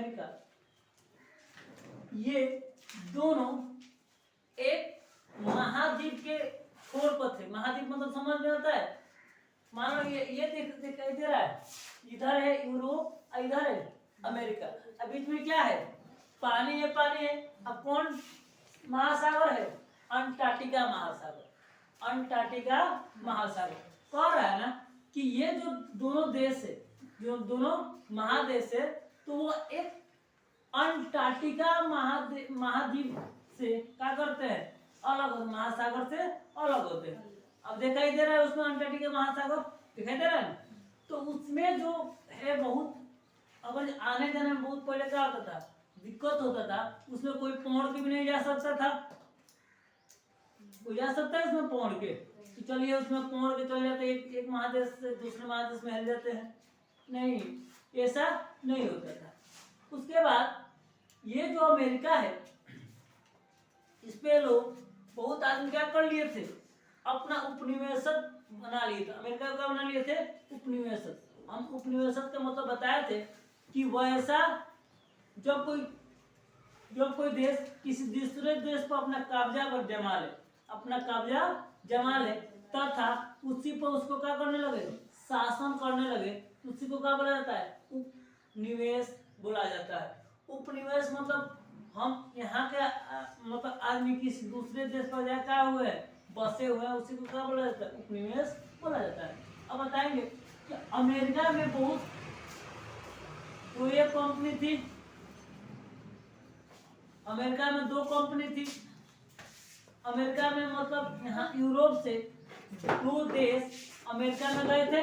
America, ये दोनों एक महाद्वीप के छोर पर थे। महाद्वीप मतलब समझ में आता है? मानो ये दिखाई दे रहा है, इधर है यूरोप और इधर है अमेरिका। अब बीच में क्या है? पानी है, पानी है। अब कौन महासागर है? अंटार्कटिका महासागर। अंटार्कटिका महासागर कह रहा है ना कि ये जो दोनों देश है, जो दोनों महादेश है, तो वो एक अंटार्कटिका महाद्वीप से क्या करते हैं? अलग, महासागर से अलग होते हैं। अब दिखाई दे रहा है उसमें अंटार्कटिका महासागर दिखाई दे रहा है। तो उसमें जो है बहुत, अगर आने जाने में बहुत पहले क्या होता था, दिक्कत होता था। उसमें कोई पहुंच के भी नहीं जा सकता था। कोई जा सकता है उसमें पहुंच के? तो चलिए उसमें पहुंच के चले जाते, एक महादेश से दूसरे महादेश में हिल जाते हैं। नहीं, ऐसा नहीं होता था। उसके बाद ये जो अमेरिका है, इस पे लोग बहुत आदमी क्या कर लिए थे? अपना उपनिवेशक बना लिए थे। अमेरिका का बना लिए थे उपनिवेशक। हम उपनिवेशक का मतलब बताए थे कि वैसा जब कोई देश किसी दूसरे देश पर अपना कब्जा पर जमा ले, अपना कब्जा जमा ले, तथा उसी पर उसको क्या करने लगे? शासन करने लगे। उसी को क्या बोला जाता है? उपनिवेश बोला जाता है। उपनिवेश मतलब हम यहाँ के मतलब आदमी किसी दूसरे देश पर जाए क्या हुए हैं, बसे हुए हैं, उसी को क्या बोला जाता है? उपनिवेश बोला जाता है। अब बताएंगे कि अमेरिका में बहुत तो एक कंपनी थी, अमेरिका में दो कंपनी थी। अमेरिका में मतलब यहाँ यूरोप से दो देश अमेरिका में गए थे।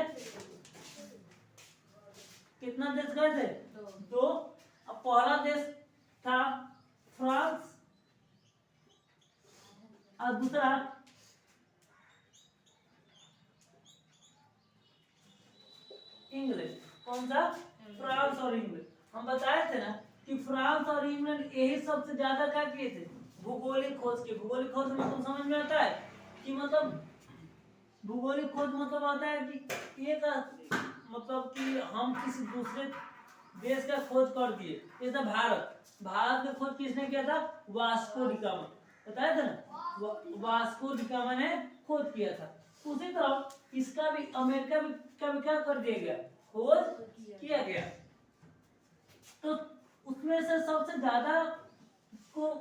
कितना देश गए थे? दो। अब पहला देश था फ्रांस और दूसरा इंग्लैंड। कौन सा? फ्रांस और इंग्लैंड। हम बताए थे ना कि फ्रांस और इंग्लैंड यही सबसे ज्यादा क्या किए थे? भूगोलिक खोज के। भूगोलिक खोज मतलब समझ में आता है कि मतलब भूगोलिक खोज मतलब आता है कि एक मतलब कि हम किसी दूसरे देश का खोज कर दिए। जैसे भारत का खोज किसने किया था? Vasco D gamma. बताया था ना, वास्को डी गामा ने खोज किया था। उसी तरह इसका भी अमेरिका का भी क्या कर दिया गया? खोज किया गया। तो उसमें से सबसे ज्यादा को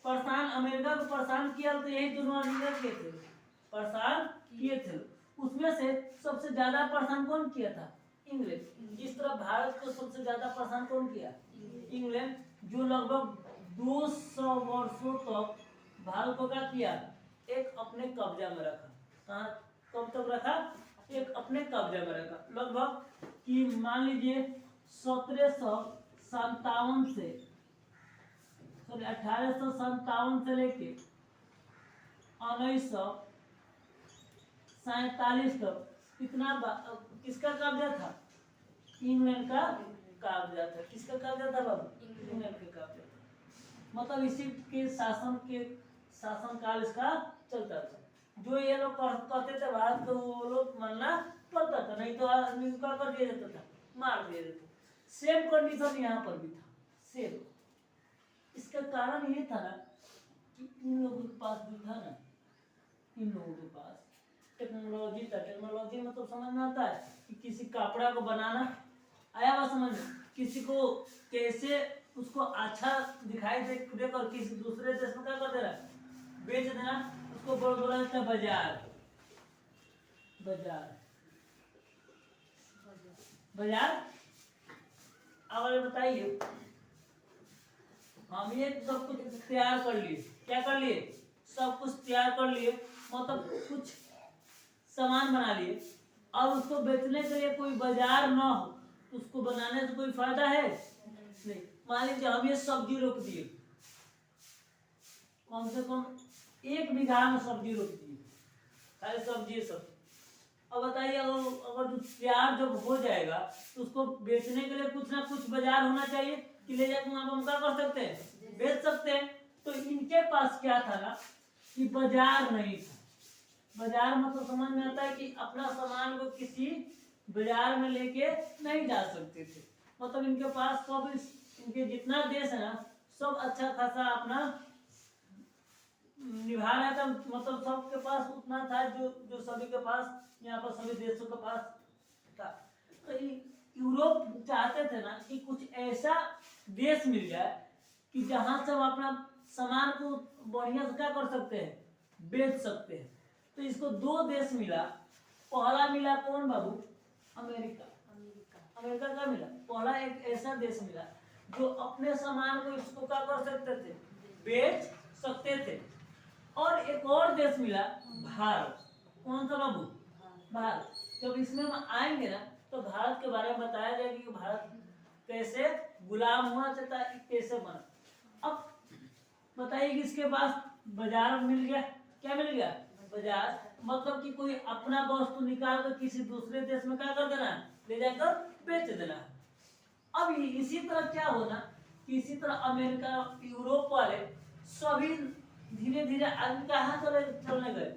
परेशान, अमेरिका को परेशान किया तो यही दोनों किए थे, परेशान किए थे। उसमें से सबसे ज्यादा परेशान कौन किया था? इंग्लैंड। इस तरह भारत को सबसे ज्यादा परेशान कौन किया? इंग्लैंड, जो लगभग 200 वर्षों तक भारत को क्या किया? एक अपने कब्जा में रखा। कहाँ कब तक रखा? एक अपने कब्जा में रखा। लगभग कि मान लीजिए 1757 से 1857 से लेके 1947 तक कितना किसका कब्जा था? इंग्लैंड का कब्जा था। किसका कब्जा था बाबू? इंग्लैंड का कब्जा था। मतलब इसी के शासन काल इसका चलता था। जो ये लोग कहते थे भारत को, वो लोग मानना पड़ता था, नहीं तो आदमी को क्या कर दिया जाता था? मार दिया जाता था। सेम कंडीशन यहाँ पर भी था, सेम। इसका कारण ये था ना कि इन लोगों के पास भी था ना, इन लोगों के पास टेक्नोलॉजी था। टेक्नोलॉजी मतलब समझ में आता है कि किसी कपड़ा को बनाना आया हुआ समझ में, किसी को कैसे उसको अच्छा दिखाई दे कर किसी दूसरे देश में क्या कर दे रहा है? बेच देना। उसको बोला जाता है बाजार। बाजार बाजार। अब बताइए, हम ये सब कुछ तैयार कर लिए। क्या कर लिए? सब कुछ तैयार कर लिए, मतलब कुछ सामान बना लिए, और उसको बेचने के लिए कोई बाजार ना हो, उसको बनाने से कोई फायदा है नहीं। मान लीजिए हम ये सब्जी रोक दिए, कम से कम 1 बीघा में सब्जी रोक दिए, सारी सब्जी सब। अब बताइए, अगर जो तैयार जब हो जाएगा तो उसको बेचने के लिए कुछ ना कुछ बाजार होना चाहिए कि ले जाकर वहां हम क्या कर सकते हैं? बेच सकते हैं। तो इनके पास क्या था ना कि बाजार नहीं था। बाजार मतलब समझ में आता है कि अपना सामान को किसी बाजार में लेके नहीं जा सकते थे। मतलब इनके पास सब इनके जितना देश है ना सब अच्छा खासा अपना निभा रहा था, मतलब सबके पास उतना था जो जो सभी के पास यहाँ पर सभी देशों के पास था। तो यूरोप चाहते थे ना कि कुछ ऐसा देश मिल जाए कि जहां से हम अपना सामान को बढ़िया से क्या कर सकते हैं, बेच सकते हैं। तो इसको दो देश मिला। पहला मिला कौन बाबू, अमेरिका। अमेरिका का मिला पहला एक ऐसा देश मिला जो अपने सामान को इसको क्या कर सकते थे, बेच सकते थे। और एक और देश मिला भारत। कौन सा बाबू, भारत। जब इसमें हम आएंगे ना तो भारत के बारे में बताया जाएगा कि भारत कैसे गुलाम होना चाहता है, कैसे बना। अब बताइए कि इसके पास बाजार मिल गया, क्या मिल गया, बाजार। मतलब कि कोई अपना वस्तु निकाल कर किसी दूसरे देश में क्या कर देना, ले जाकर बेच देना। अब इसी तरह क्या होना कि इसी तरह अमेरिका यूरोप वाले सभी धीरे धीरे आगे कहाँ चलने गए,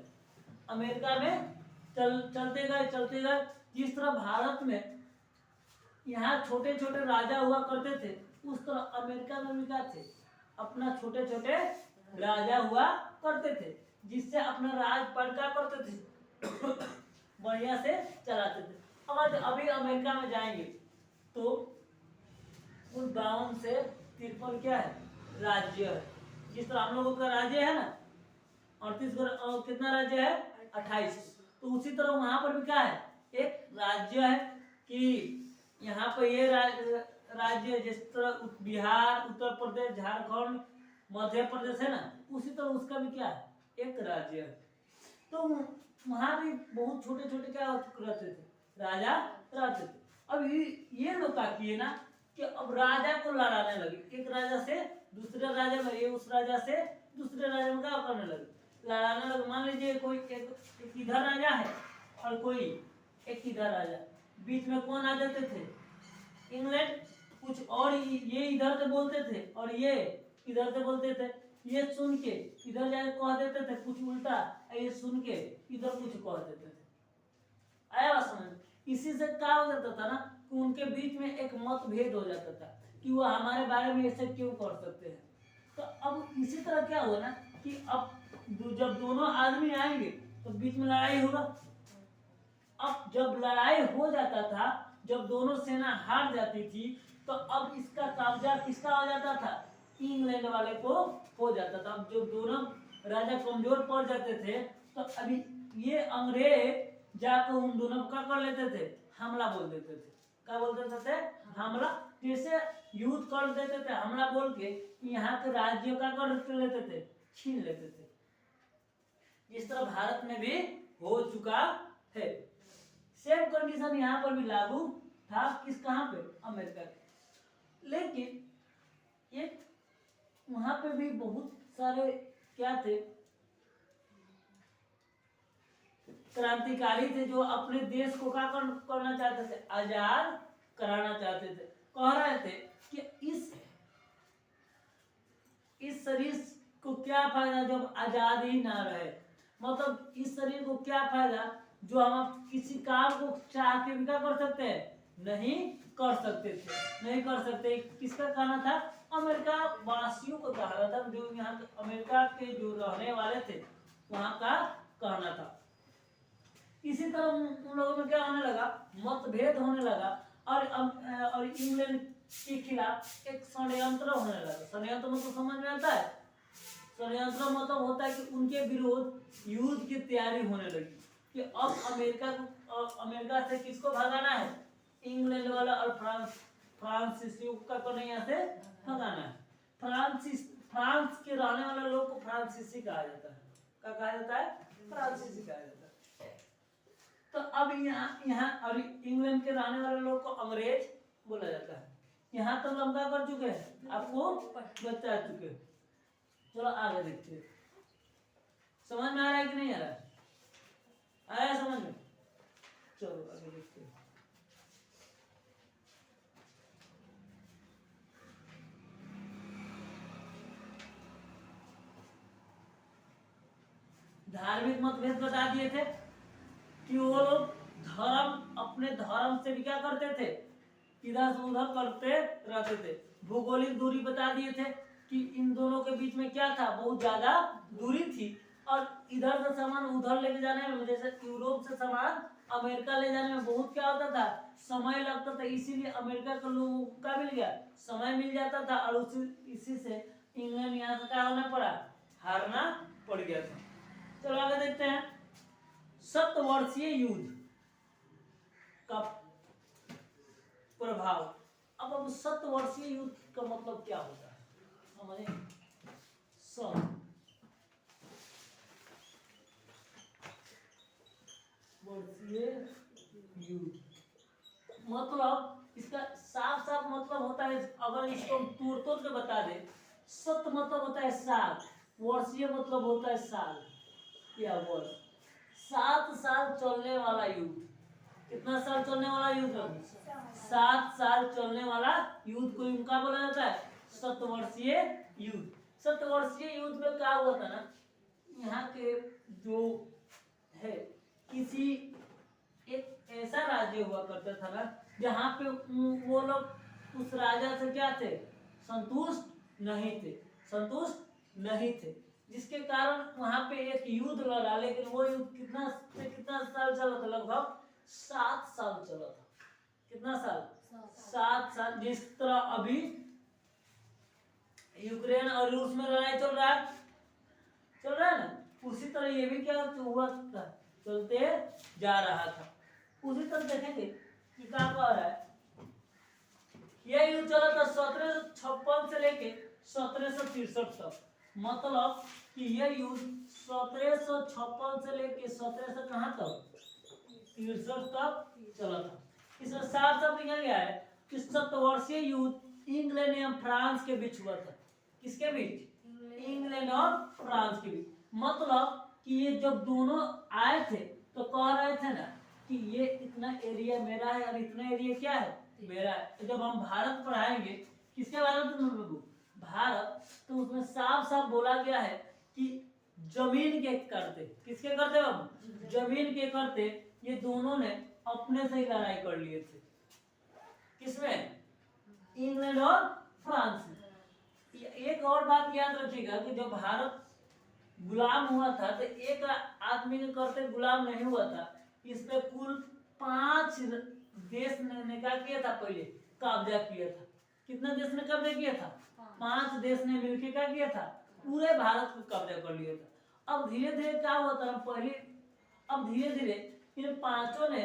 अमेरिका में चलते गए। जिस तरह भारत में यहाँ छोटे छोटे राजा हुआ करते थे, उस तरह अमेरिका में भी क्या थे, अपना छोटे छोटे राजा हुआ करते थे, जिससे अपना राज पलटा करते थे बढ़िया से चलाते थे। और अभी अमेरिका में जाएंगे तो कुल 52 से 53 क्या है, राज्य है। जिस तरह हम लोगों का राज्य है ना 38 कितना राज्य है, 28। तो उसी तरह वहां पर भी क्या है, एक राज्य है कि यहाँ पर ये राज्य जिस तरह बिहार, उत्तर प्रदेश, झारखंड, मध्य प्रदेश है ना, उसी तरह उसका भी क्या है, एक राज्य है। तो वहां भी बहुत छोटे छोटे क्या रहते थे, राजा रहते थे। अब ये लोग क्या किए ना कि अब राजा को लड़ाने लगे, एक राजा से दूसरे राजा में, ये उस राजा से दूसरे राजा में क्या करने लगे, लड़ाने लगे। मान लीजिए कोई एक इधर राजा है और कोई एक इधर राजा, बीच में कौन आ जाते थे, इंग्लैंड। कुछ और ये इधर से बोलते थे और ये इधर से बोलते थे। ये सुन के इधर जाके कह देते थे कुछ उल्टा, ये सुन के इधर कुछ कह देते थे। आया बात समझ। इसी से क्या हो जाता था ना कि उनके बीच में एक मतभेद हो जाता था कि वो हमारे बारे में ऐसे क्यों कर सकते हैं। तो अब इसी तरह क्या हुआ ना कि अब जब दोनों आदमी आएंगे तो बीच में लड़ाई होगा। अब जब लड़ाई हो जाता था, जब दोनों सेना हार जाती थी, तो अब इसका कब्जा किसका हो जाता था, इंग्लैंड वाले को हो जाता था। अब जब दोनों राजा कमजोर पड़ जाते थे तो अभी ये अंग्रेज जाकर उन दोनों का कर लेते थे, हमला बोल देते थे। क्या बोल देते थे, हमला। जैसे युद्ध कर देते थे, हमला बोल के यहाँ के राज्यों का कर लेते थे, छीन लेते थे। इस तरह भारत में भी हो चुका है। सेम कंडीशन यहाँ पर भी लागू था, किस कहाँ पे, अमेरिका के। लेकिन ये वहां पे भी बहुत सारे क्या थे, क्रांतिकारी थे जो अपने देश को क्या करना चाहते थे, आजाद कराना चाहते थे। कह रहे थे कि इस शरीर को क्या फायदा जब आजाद ही ना रहे। मतलब इस शरीर को क्या फायदा जो हम किसी काम को चाह के भी क्या कर सकते हैं, नहीं कर सकते थे, नहीं कर सकते। किसका कहना था, अमेरिका वासियों को कहना था, जो यहाँ अमेरिका के जो रहने वाले थे वहां का कहना था। इसी तरह उन लोगों में क्या होने लगा, मतभेद होने लगा और इंग्लैंड के खिलाफ एक षड्यंत्र होने लगा। षड्यंत्र मतलब समझ में आता है, षड्यंत्र मतलब होता है कि उनके विरोध युद्ध की तैयारी होने लगी कि अब अमेरिका से किसको भगाना है, इंग्लैंड वाला और फ्रांसीसियों को यहाँ से भगाना है। फ्रांस के रहने वाले लोग को फ्रांसीसी कहा जाता है। क्या कहा जाता है, फ्रांसीसी कहा जाता है। तो अब यहाँ और इंग्लैंड के रहने वाले लोग को अंग्रेज बोला जाता है। यहाँ तो लंबा कर चुके हैं, आपको बता चुके हैं। चलो आगे देखते हैं, समझ में आ रहा है कि नहीं आ रहा है, आया समझ में। चलो आगे देखते हैं। धार्मिक मतभेद बता दिए थे कि वो लोग धर्म, अपने धर्म से भी क्या करते थे, इधर से उधर करते रहते थे। भौगोलिक दूरी बता दिए थे कि इन दोनों के बीच में क्या था, बहुत ज्यादा दूरी थी। और इधर से सामान उधर लेके जाने में, जैसे यूरोप से सामान अमेरिका ले जाने में बहुत क्या होता था, समय लगता था। इसीलिए अमेरिका के लोगों को क्या मिल गया, समय मिल जाता था। और इसी से इंग्लैंड यहाँ से क्या होना पड़ा, हारना पड़ गया था। चलो आगे देखते हैं। 7 वर्षीय युद्ध का प्रभाव। अब 7 वर्षीय युद्ध का मतलब क्या होता है, समझे। 7 वर्षीय युद्ध मतलब इसका साफ साफ मतलब होता है, अगर इसको तोड़ तोड़ के बता दे, 7 मतलब होता है 7, वर्षीय मतलब होता है साल या वर्ष। 7 साल चलने वाला युद्ध। कितना साल चलने वाला युद्ध, 7 साल चलने वाला युद्ध को इनका बोला जाता है 7 वर्षीय युद्ध। 7 वर्षीय युद्ध में क्या हुआ था ना, यहाँ के जो है किसी एक ऐसा राज्य हुआ करता था ना, जहाँ पे वो लोग उस राजा से क्या थे, संतुष्ट नहीं थे, जिसके कारण वहां पे एक युद्ध लड़ा। लेकिन वो युद्ध कितना साल चला था, लगभग 7 साल चला था। कितना साल, 7 साल। जिस तरह अभी यूक्रेन और रूस में लड़ाई चल रहा है ना, उसी तरह ये भी क्या हुआ था, चलते जा रहा था। उसी तरह देखेंगे कि क्या कह रहा है, यह युद्ध चला था 1756 से लेके 1763 तक। मतलब कि यह युद्ध 1756 से लेके 1700 कहाँ तक, 63 तक चला था। इसमें साफ साफ लिखा गया है कि 7 वर्षीय युद्ध इंग्लैंड एवं फ्रांस के बीच हुआ था। किसके बीच, इंग्लैंड और फ्रांस के बीच। मतलब कि ये जब दोनों आए थे तो कह रहे थे ना कि ये इतना एरिया मेरा है और इतना एरिया क्या है, मेरा है। तो जब हम भारत पढ़ाएंगे, किसके बारे में तुम लोग, भारत, तो उसमें साफ साफ बोला गया है कि जमीन के करते, किसके करते हम, जमीन के करते ये दोनों ने अपने से ही लड़ाई कर लिए थे। किसमें, इंग्लैंड और फ्रांस में। एक और बात याद रखिएगा कि जब भारत गुलाम हुआ था तो एक आदमी के करते गुलाम नहीं हुआ था। इस पे कुल 5 देश ने क्या किया था, पहले कब्जा किया था। कितना देश ने कब्जा किया था, 5 देश ने मिलकर क्या किया था, पूरे भारत को कब्जा कर लिया था। अब धीरे धीरे क्या हुआ था, अब धीरे धीरे इन 5 ने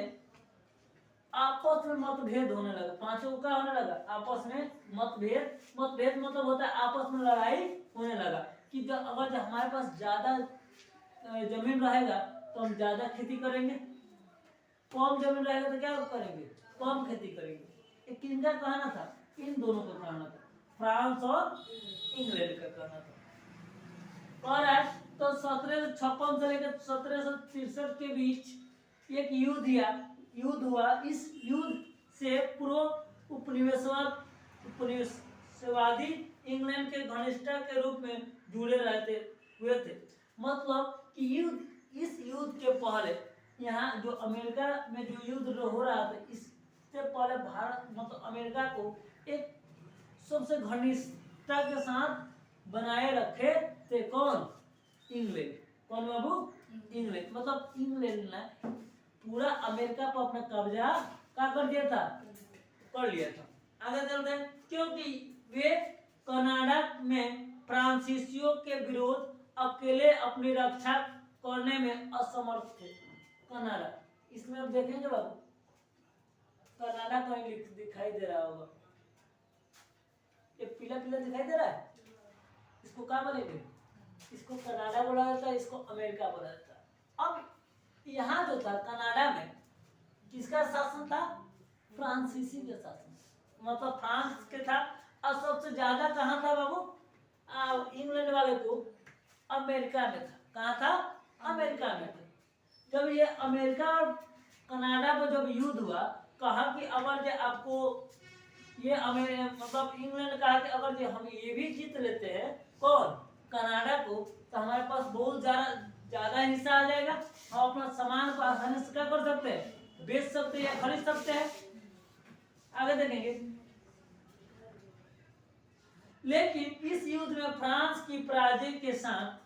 आपस में मतभेद होने लगा। 5 को क्या होने लगा, आपस में मतभेद मतलब होता है आपस में लड़ाई होने लगा कि अगर हमारे पास ज्यादा जमीन रहेगा तो हम ज्यादा खेती करेंगे, कम जमीन रहेगा तो क्या करेंगे, कम खेती करेंगे। एक किनका कहना था, इन दोनों का कहना था, फ्रांस और इंग्लैंड का कहना था। और आज तो 1756 से लेकर 1763 के बीच एक युद्ध हुआ। इस युद्ध से पूर्व उपनिवेशवादी इंग्लैंड के घनिष्ठता के रूप में जुड़े हुए थे। मतलब कि इस युद्ध के पहले यहाँ जो अमेरिका में जो युद्ध हो रहा था, इससे पहले भारत मतलब अमेरिका को एक सबसे घनिष्ठता के साथ बनाए रखे थे। कौन, इंग्लैंड। कौन बाबू, इंग्लैंड। मतलब इंग्लैंड ने पूरा अमेरिका पर अपना कब्जा क्या कर दिया था, कर लिया था। आगे चलते हैं। क्योंकि वे कनाडा में फ्रांसीसियों के विरोध अकेले अपनी रक्षा करने में असमर्थ थे। कनाडा, इसमें आप देखेंगे बाबू, कनाडा कहीं दिखाई दे रहा होगा, ये पीला पीला दिखाई दे रहा है, इसको क्या बोलेंगे, इसको कनाडा बोला जाता है, इसको अमेरिका बोला जाता है। अब यहाँ जो था कनाडा में किसका शासन था, फ्रांसीसी का शासन, मतलब फ्रांस के था। और सबसे ज्यादा कहाँ था बाबू, इंग्लैंड वाले को अमेरिका में था। कहाँ था, अमेरिका में था। जब ये अमेरिका और कनाडा में जब युद्ध हुआ, कहा कि अगर आपको ये मतलब इंग्लैंड कहा कि अगर हम ये भी जीत लेते हैं, कौन, कनाडा को, तो हमारे पास बहुत ज्यादा हिस्सा आ जाएगा। हम अपना सामान को आसानी से क्या कर सकते हैं, बेच सकते हैं या खरीद सकते हैं। आगे देखेंगे। लेकिन इस युद्ध में फ्रांस की पराजय के साथ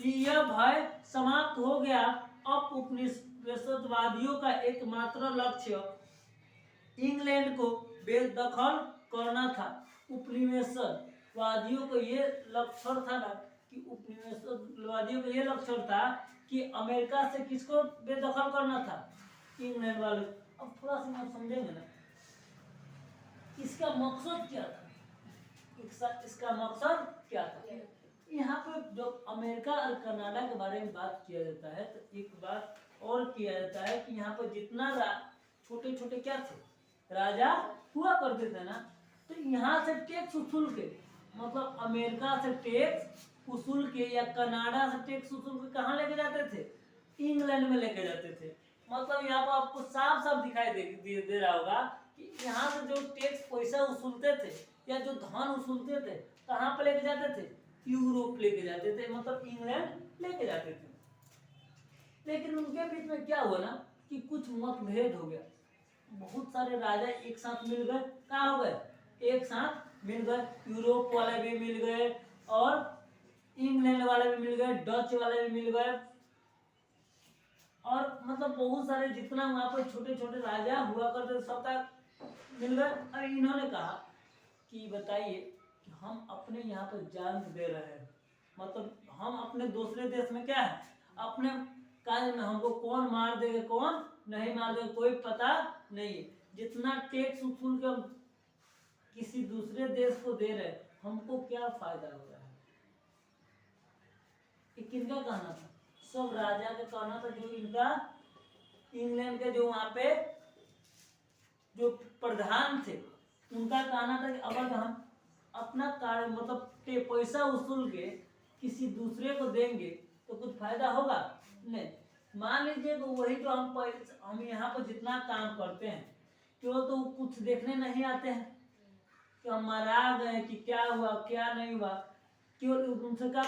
यह भय समाप्त हो गया। अब उपनिवेशवादियों का एकमात्र लक्ष्य इंग्लैंड को बेदखल करना था। उपनिवेशवादियों को ये लक्ष्य था ना कि उपनिवेशवादियों का ये लक्ष्य था कि अमेरिका से किसको बेदखल करना था, इंग्लैंड वाले। अब थोड़ा सा आप समझेंगे ना इसका मकसद क्या था, इसका मकसद क्या था। यहाँ पे जब अमेरिका और कनाडा के बारे में बात किया जाता है तो एक बात और किया जाता है कि यहाँ पर जितना छोटे छोटे क्या थे राजा हुआ करते थे ना, तो यहाँ से टैक्स उसूल के, मतलब अमेरिका से टैक्स उसूल के या कनाडा से टैक्स उसूल के कहाँ लेके जाते थे, इंग्लैंड में लेके जाते थे। मतलब यहाँ पर आपको साफ साफ दिखाई दे रहा होगा कि यहाँ से जो टैक्स पैसा उसूलते थे या जो धन उसूलते थे कहाँ पे लेके जाते थे, यूरोप लेके जाते थे, मतलब इंग्लैंड लेके जाते थे। लेकिन उनके बीच में क्या हुआ ना कि कुछ मतभेद हो गया। बहुत सारे राजा एक साथ मिल गए, कहाँ हो गए, एक साथ मिल गए। यूरोप वाले भी मिल गए और इंग्लैंड वाले भी मिल गए, डच वाले भी मिल गए, और मतलब बहुत सारे जितना वहां पर छोटे छोटे राजा हुआ करते सबका मिल गए। और इन्होंने कहा कि बताइए कि हम अपने यहाँ पर जान दे रहे हैं, मतलब हम अपने दूसरे देश में क्या है, अपने काज में हमको कौन मार देगा कौन नहीं मार देगा कोई पता नहीं है। जितना टैक्स उसूल के हम किसी दूसरे देश को दे रहे हमको क्या फायदा हो रहा है। ये किनका कहना था, सब राजा का कहना था, जो इनका इंग्लैंड के जो वहां पे जो प्रधान थे उनका कहना था कि अगर हम अपना कार्य मतलब पैसा उसूल के किसी दूसरे को देंगे तो कुछ फायदा होगा नहीं। मान लीजिए तो वही तो हम यहाँ पर जितना काम करते हैं क्यों तो कुछ देखने नहीं आते हैं कि हम मरा गए कि क्या हुआ क्या नहीं हुआ, क्यों उनसे का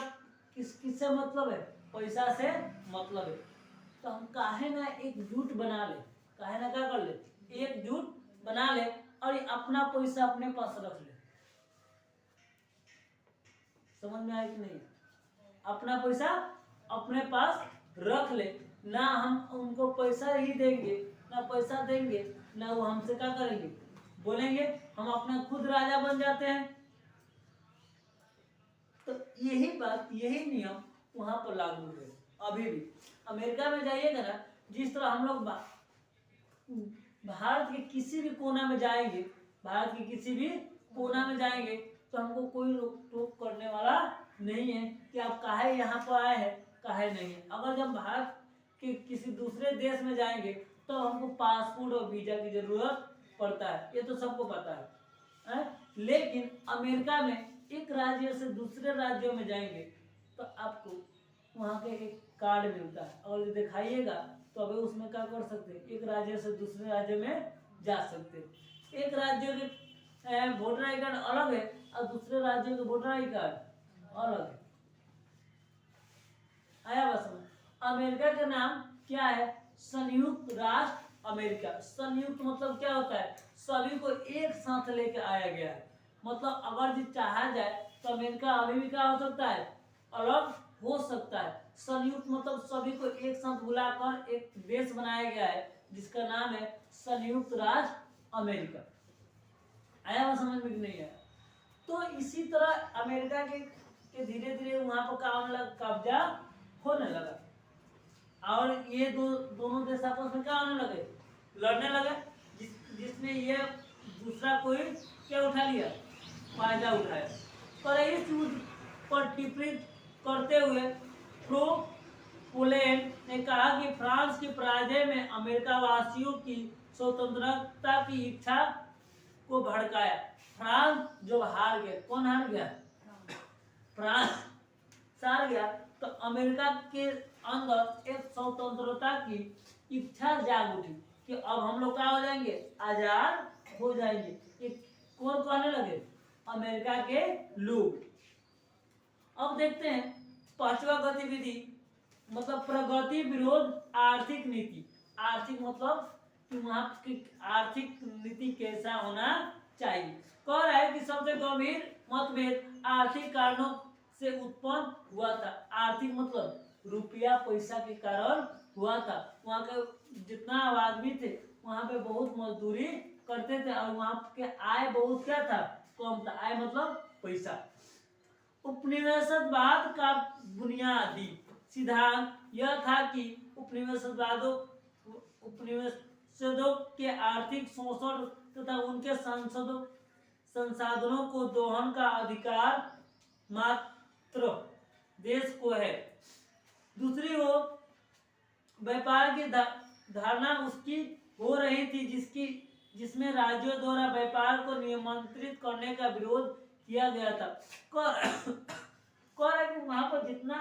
किससे मतलब है, पैसा से मतलब है। तो हम काहे ना एकजुट बना ले, काहे ना क्या कर ले एकजुट बना ले और अपना पैसा अपने पास रख ले। समझ में आया कि नहीं, अपना पैसा अपने पास रख ले, ना हम उनको पैसा ही देंगे ना पैसा देंगे ना वो हमसे क्या करेंगे बोलेंगे, हम अपना खुद राजा बन जाते हैं। तो यही बात यही नियम वहां पर लागू है अभी भी। अमेरिका में जाइएगा ना, जिस तरह हम लोग भारत के किसी भी कोना में जाएंगे, भारत के किसी भी कोना में जाएंगे तो हमको कोई रोक टोक करने वाला नहीं है कि आप काहे यहाँ पर आए हैं काहे नहीं। अगर जब भारत के किसी दूसरे देश में जाएंगे तो हमको पासपोर्ट और वीजा की जरूरत पड़ता है, ये तो सबको पता है। लेकिन अमेरिका में एक राज्य से दूसरे राज्यों में जाएंगे तो आपको वहाँ के एक कार्ड मिलता है और दिखाइएगा तो अभी उसमें क्या कर सकते हैं, एक राज्य से दूसरे राज्य में जा सकते हैं। एक राज्य के वोटर आई कार्ड अलग है और दूसरे राज्य के वोटर आई कार्ड अलग है। आया बस में। अमेरिका का नाम क्या है, संयुक्त राष्ट्र अमेरिका। संयुक्त मतलब क्या होता है, सभी को एक साथ लेके आया गया है। मतलब अगर जो चाहा जाए तो अमेरिका अभी भी क्या हो सकता है, अलग हो सकता है। संयुक्त मतलब सभी को एक साथ बुलाकर एक देश बनाया गया है जिसका नाम है संयुक्त राष्ट्र अमेरिका। आया वह समझ में नहीं आया। तो इसी तरह अमेरिका के धीरे धीरे वहां पर कब्जा होने लगा और ये दोनों देश आपस में क्या होने लगे, लड़ने लगे, जिसने ये दूसरा कोई क्या उठा लिया, फायदा उठाया। पर इस युद्ध पर टिप्पणी करते हुए प्रो पोलैंड ने कहा कि फ्रांस की पराजय में अमेरिका वासियों की स्वतंत्रता की इच्छा को भड़काया। फ्रांस जो हार गया, कौन हार गया, फ्रांस हार गया, तो अमेरिका के अंदर एक स्वतंत्रता की इच्छा जाग उठी कि अब हम लोग क्या हो जाएंगे, आजाद हो जाएंगे। ये कौन कहने लगे, अमेरिका के लोग। अब देखते हैं पांचवा गतिविधि मतलब प्रगति विरोध आर्थिक नीति। आर्थिक मतलब कि वहाँ की आर्थिक नीति कैसा होना चाहिए। कह रहा है कि सबसे गंभीर मतभेद आर्थिक कारणों से उत्पन्न हुआ था। आर्थिक मतलब रुपया पैसा के कारण हुआ था। वहाँ के जितना आदमी थे वहाँ पे बहुत मजदूरी करते थे और वहाँ के आय बहुत क्या था, कम था। आय मतलब पैसा। उपनिवेशवाद का बुनियादी सिद्धांत यह था कि उपनिवेशवादियों के आर्थिक शोषण तथा उनके संसाधनों को दोहन का अधिकार मात्र देश को है। दूसरी ओर व्यापार की धारणा उसकी हो रही थी जिसमें राज्यों द्वारा व्यापार को नियंत्रित करने का विरोध किया गया था। कह कि वहां पर जितना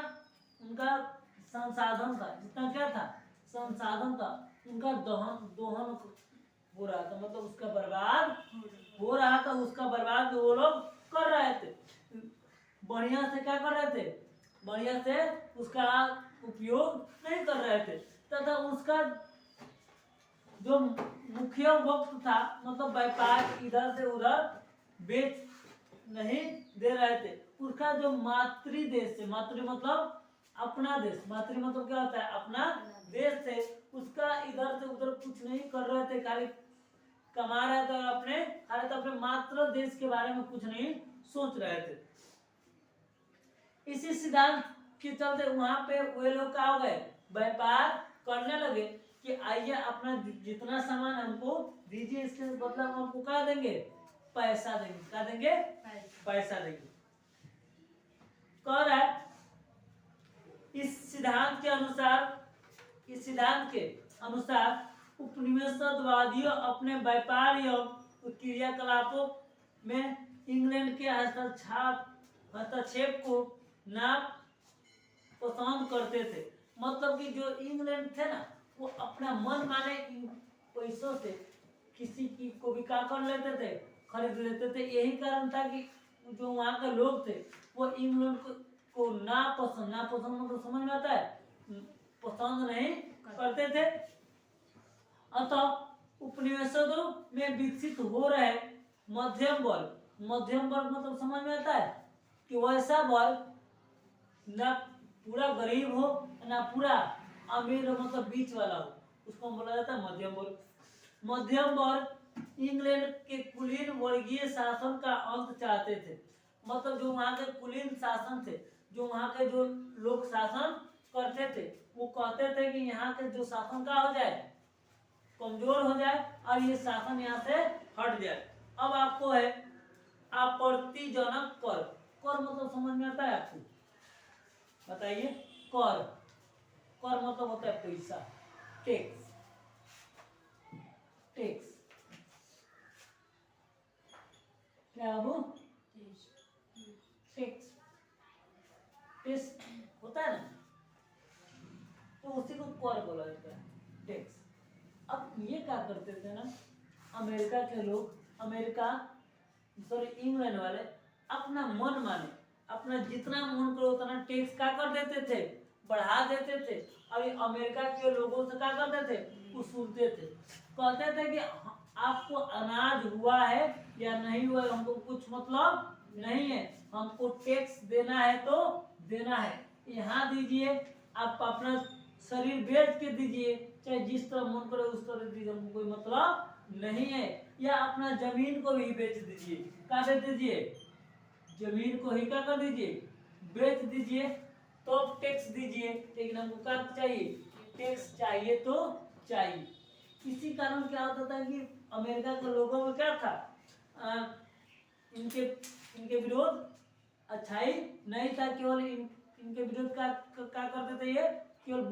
उनका संसाधन था, जितना क्या था संसाधन था, उनका दोहन हो रहा था, मतलब उसका बर्बाद हो रहा था। उसका बर्बाद वो लोग कर रहे थे। बढ़िया से क्या कर रहे थे, बढ़िया से उसका उपयोग नहीं कर रहे थे तथा उसका जो मुख्य वक्त था, मतलब व्यापार इधर से उधर बेच नहीं दे रहे थे। उसका जो मातृ देश से, मातृ मतलब अपना देश, मातृ मतलब क्या होता है, अपना देश से, उसका इधर से उधर कुछ नहीं कर रहे थे, खाली कमा रहे थे और अपने मातृ देश के बारे में कुछ नहीं सोच रहे थे। इसी सिद्धांत के चलते वहां पे वे लोग क्या हो गए, व्यापार करने लगे कि आइए अपना जितना सामान हमको दीजिए, इसके बदला हम हमको क्या देंगे, पैसा देंगे। क्या देंगे, पैसा देंगे। कह रहा है इस सिद्धांत के अनुसार उपनिवेशवादियों अपने व्यापार एवं क्रियाकलापों में इंग्लैंड के हस्तक्षेप को ना पसंद करते थे। मतलब कि जो इंग्लैंड थे ना, वो अपना मन माने पैसों से किसी की को भी क्या कर लेते थे, खरीद लेते थे। यही कारण था कि जो वहाँ के लोग थे वो इंग्लैंड को नापसंद मतलब समझ में आता है, पसंद नहीं करते थे। अतः उपनिवेशों में विकसित हो रहे मध्यम वर्ग मतलब समझ में आता है कि वैसा वर्ग ना पूरा गरीब हो ना पूरा अमीर हो, मतलब बीच वाला हो, उसको बोला जाता है मध्यम वर्ग। मध्यम वर्ग इंग्लैंड के कुलीन वर्गीय शासन का अंत चाहते थे। मतलब जो वहाँ के कुलीन शासन थे, जो वहाँ के जो लोग शासन करते थे, वो कहते थे कि यहाँ के जो शासन का हो जाए, कमजोर हो जाए और ये शासन यहाँ से हट जाए। अब आपको है आपत्तिजनक कर। कर मतलब समझ में आता है आपको, बताइए। कर मतलब होता है पैसा, टैक्स। क्या वो टैक्स होता है ना, तो उसी को कर बोला जाता है, टैक्स। अब ये क्या करते थे ना, अमेरिका के लोग, इंग्लैंड वाले अपना मन माने, अपना जितना मन करो उतना टैक्स क्या कर देते थे, बढ़ा देते थे। और अमेरिका के लोगों से क्या करते थे, उसूलते थे। कहते थे कि आपको अनाज हुआ है या नहीं हुआ, हमको कुछ मतलब नहीं है, हमको टैक्स देना है तो देना है, यहाँ दीजिए, आप अपना शरीर बेच के दीजिए, चाहे जिस तरह मन करे उस तरह दीजिए, हमको कोई मतलब नहीं है। या अपना जमीन को भी बेच दीजिए, क्या बेच दीजिए, जमीन को ही क्या कर दीजिए, बेच दीजिए, तो टैक्स दीजिए, लेकिन हमको क्या चाहिए, टैक्स चाहिए तो चाहिए। इसी कारण क्या होता था कि अमेरिका के लोगों में क्या था, इनके विरोध अच्छाई नहीं था, केवल इनके विरोध क्या करते थे, ये केवल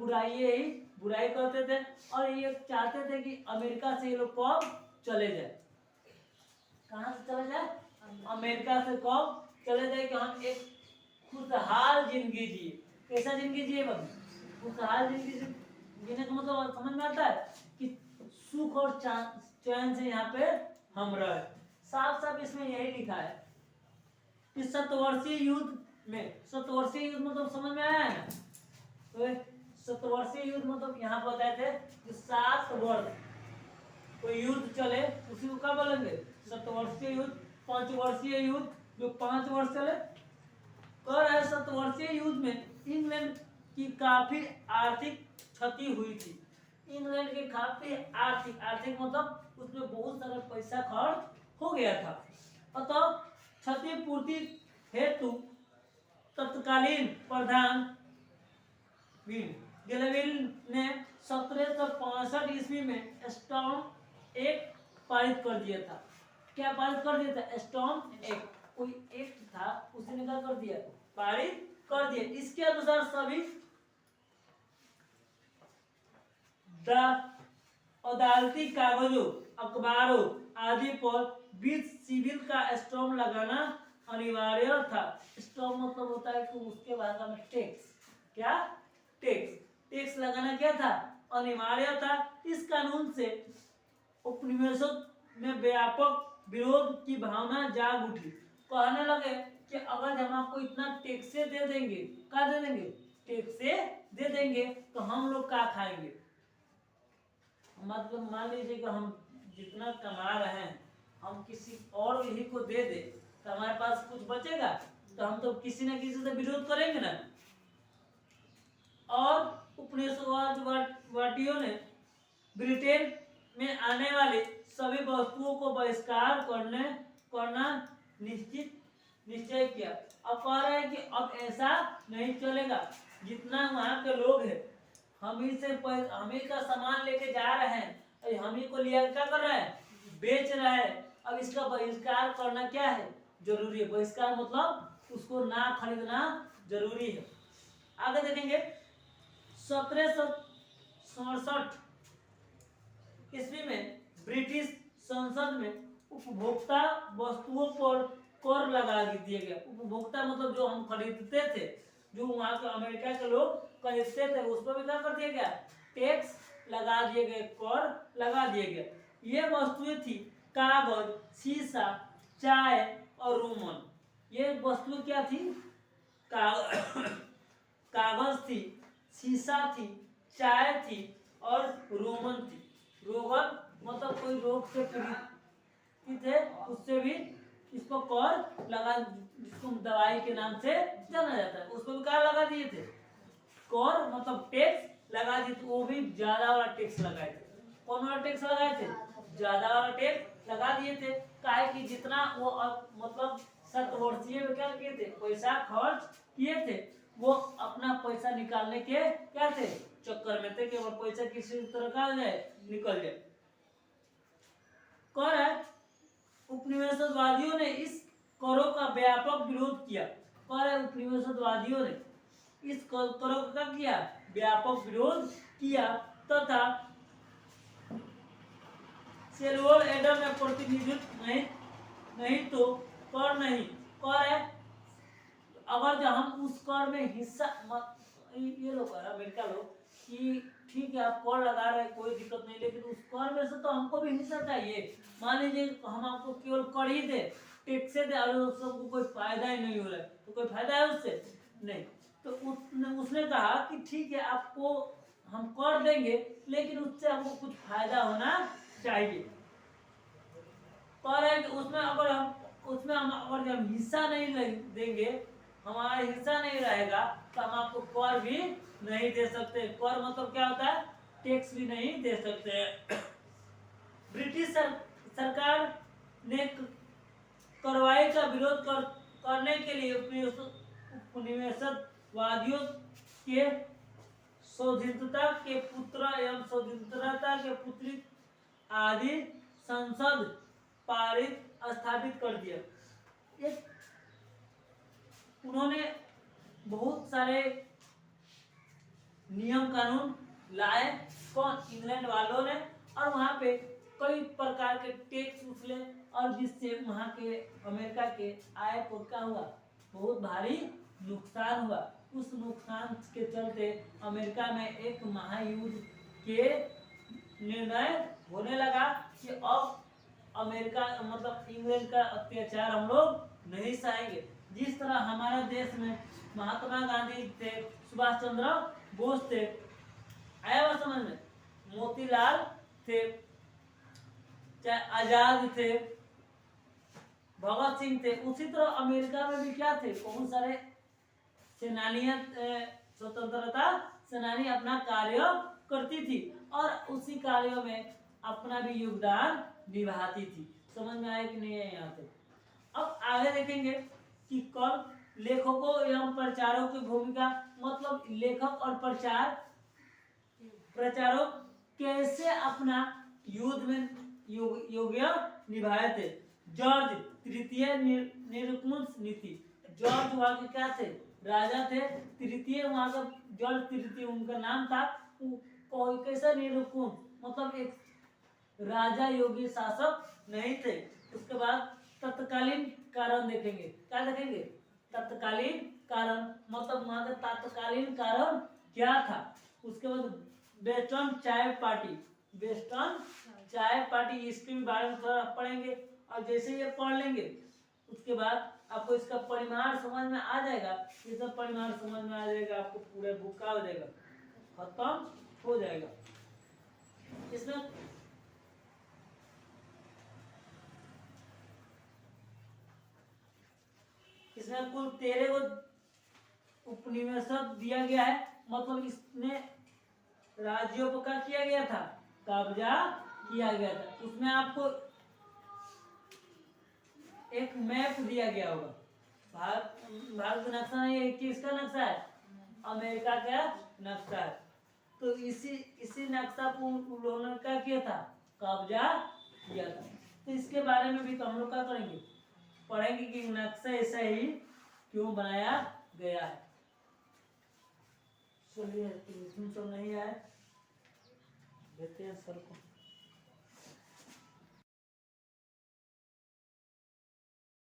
बुराई करते थे। और ये चाहते थे कि अमेरिका से ये लोग कब चले जाए, कहाँ से चले जाए, अमेरिका से कब चले जाए कि हम एक खुशहाल जिंदगी जिए। कैसा जिंदगी जिए बाबू, खुशहाल जिंदगी जीने का मतलब समझ में आता है कि सुख और चैन से यहाँ पे हम रहे। साफ साफ इसमें यही लिखा है कि शतवर्षीय युद्ध में, शतवर्षीय युद्ध मतलब समझ में आया है ना, तो शतवर्षीय युद्ध मतलब यहाँ बताए थे कि 7 वर्ष कोई युद्ध चले उसी को क्या बोलेंगे, शतवर्षीय युद्ध, 5 वर्षीय युद्ध, जो 5 वर्ष चले। कह रहे शतवर्षीय युद्ध में इंग्लैंड की काफी आर्थिक क्षति हुई थी। इंग्लैंड के काफी आर्थिक मतलब उसमें बहुत सारा पैसा खर्च हो गया था। अतः क्षतिपूर्ति हेतु तत्कालीन प्रधान ग्लेविल ने 1765 ईस्वी में स्टॉर्म एक्ट पारित कर दिया था। क्या पारित कर दिया था? स्टॉर्म एक्ट, कोई एक्ट था, उसने क्या कर दिया? पारित कर दिया। इसके अनुसार सभी अदालती कागजों, अखबारों आदि पर 20 सिविल का स्टॉम्प लगाना अनिवार्य था। स्टॉम्प मतलब होता है कि उसके भाषा में टैक्स। क्या? टैक्स लगाना क्या था? अनिवार्य था। इस कानून से उपनिवेशों में व्यापक विरोध की भावना जाग उठी। कहने लगे कि अगर हम आपको इतना टैक्स दे देंगे, क्या दे देंगे? टैक्स दे देंगे तो हम लोग क्या खाएंगे? मतलब मान लीजिए कि हम जितना कमा रहे हैं हम किसी और ही को दे दे तो हमारे पास कुछ बचेगा? तो हम तो किसी न किसी से विरोध करेंगे ना। और उपनिवेशवादियों ने ब्रिटेन में आने वाली सभी वस्तुओं को बहिष्कार करना निश्चय किया। अब कह रहे हैं कि अब ऐसा नहीं चलेगा, जितना वहाँ के लोग हैं हम ही का सामान लेके जा रहे हैं, हम ही को लिया क्या कर रहे हैं? बेच रहे हैं। अब इसका बहिष्कार करना क्या है? जरूरी है। बहिष्कार मतलब उसको ना खरीदना जरूरी है। आगे देखेंगे 1767 ईस्वी में ब्रिटिश संसद में उपभोक्ता वस्तुओं पर कर लगा दिया गया। उपभोक्ता मतलब जो हम खरीदते थे, जो वहाँ के अमेरिका के लोग खरीदते थे, उस पर भी क्या कर दिया गया? टैक्स लगा दिए गए, कर लगा दिए गए। ये वस्तुएं थी कागज, शीशा, चाय और रोमन। ये वस्तुएं क्या थी? कागज थी, शीशा थी, चाय थी और रोमन थी। रोगन मतलब कोई रोग से पीड़ित थे, उससे भी इस पर कर लगा, जिसको दवाई के नाम से जाना जाता है, उस पर भी कर लगा दिए थे। कर मतलब टैक्स लगा दिए थे, वो भी ज्यादा वाला टैक्स लगाए थे। कौन वाला टैक्स लगाए थे? ज्यादा वाला टैक्स लगा दिए थे। काहे कि जितना वो मतलब शतवर्षीय में क्या किए थे? पैसा खर्च किए थे। वो अपना पैसा निकालने के क्या थे? चक्कर में थे कि वो पैसा किसी तरह का जाए, निकल जाए। कर है उपनिवेशवादियों ने इस करों का व्यापक विरोध किया। कर है उपनिवेशवादियों ने इस करों का किया? व्यापक विरोध किया तथा सेल्युलर एडम में प्रतिनिधित्व नहीं तो कर नहीं। कर है अगर जब हम उस कर में हिस्सा ये लोग अमेरिका लोग कि ठीक है आप कर लगा रहे हैं, कोई दिक्कत नहीं, लेकिन उस कर में से तो हमको भी हिस्सा चाहिए। मान लीजिए हम आपको केवल कर ही दे, टैक्स दे, और सबको कोई फायदा ही नहीं हो रहा है, तो कोई फायदा है उससे? नहीं। तो उसने कहा कि ठीक है आपको हम कर देंगे, लेकिन उससे हमको कुछ फायदा होना चाहिए। कह रहे हैं कि उसमें अगर हम हिस्सा नहीं देंगे, हमारा हिस्सा नहीं रहेगा, तो हम आपको कर भी नहीं दे सकते। कर मतलब क्या होता है? टैक्स भी नहीं दे सकते। ब्रिटिश सरकार ने कार्रवाई का विरोध करने के लिए उपनिवेशवादियों के स्वाधीनता के पुत्र एवं स्वाधीनता के पुत्री आदि संसद पारित स्थापित कर दिया। उन्होंने बहुत सारे नियम कानून लाए, कौन? इंग्लैंड वालों ने। और वहाँ पे कई प्रकार के टैक्स उछले, और जिससे वहाँ के अमेरिका के आय को क्या हुआ? बहुत भारी नुकसान हुआ। उस नुकसान के चलते अमेरिका में एक महायुद्ध के निर्णय होने लगा कि अब अमेरिका मतलब इंग्लैंड का अत्याचार हम लोग नहीं सहेंगे। जिस तरह हमारे देश में महात्मा गांधी थे, सुभाष चंद्र बोस थे, आया हुआ समझ में, मोतीलाल थे, चाहे आजाद थे, भगत सिंह थे, उसी तरह अमेरिका में भी क्या थे, बहुत सारे सेनानियां, स्वतंत्रता सेनानी अपना कार्य करती थी और उसी कार्यों में अपना भी योगदान निभाती थी। समझ में आया कि नहीं है यहाँ पे? अब आगे देखेंगे कि कब लेखकों एवं प्रचारकों की भूमिका, मतलब लेखक और प्रचारक कैसे अपना युद्ध में योग्य निभाए थे। जॉर्ज तृतीय निरंकुश नीति, जॉर्ज वहां के क्या थे, राजा थे, तृतीय वहां का जॉर्ज तृतीय उनका नाम था। कैसा निरंकुश, मतलब एक राजा योगी शासक नहीं थे। उसके बाद तत्कालीन कारण देखेंगे, क्या देखेंगे, तत्कालीन कारण, मतलब वहां का तत्कालीन कारण क्या था। उसके बाद वेस्टर्न चाय पार्टी, वेस्टर्न चाय पार्टी, इसके बारे में थोड़ा पढ़ेंगे और जैसे ये पढ़ लेंगे उसके बाद आपको इसका परिमाण समझ में आ जाएगा। ये सब परिमाण समझ में आ जाएगा, आपको पूरा बुक का हो जाएगा, खत्म हो जाएगा। इसमें कुल 13 उपनिवेशक दिया गया है, मतलब इसने राज्यों पर क्या किया गया था, कब्जा किया गया था। उसमें आपको एक मैप दिया गया होगा, भारत का नक्शा नहीं है, किसका नक्शा है, अमेरिका का नक्शा है। तो इसी नक्शा पर उन्होंने क्या किया था, कब्जा किया था। तो इसके बारे में भी तो हम लोग क्या करेंगे, पढ़ेंगे कि नक्शा ऐसा ही क्यों बनाया गया है। चलिए, इसमें सब नहीं आए, देते हैं सर को।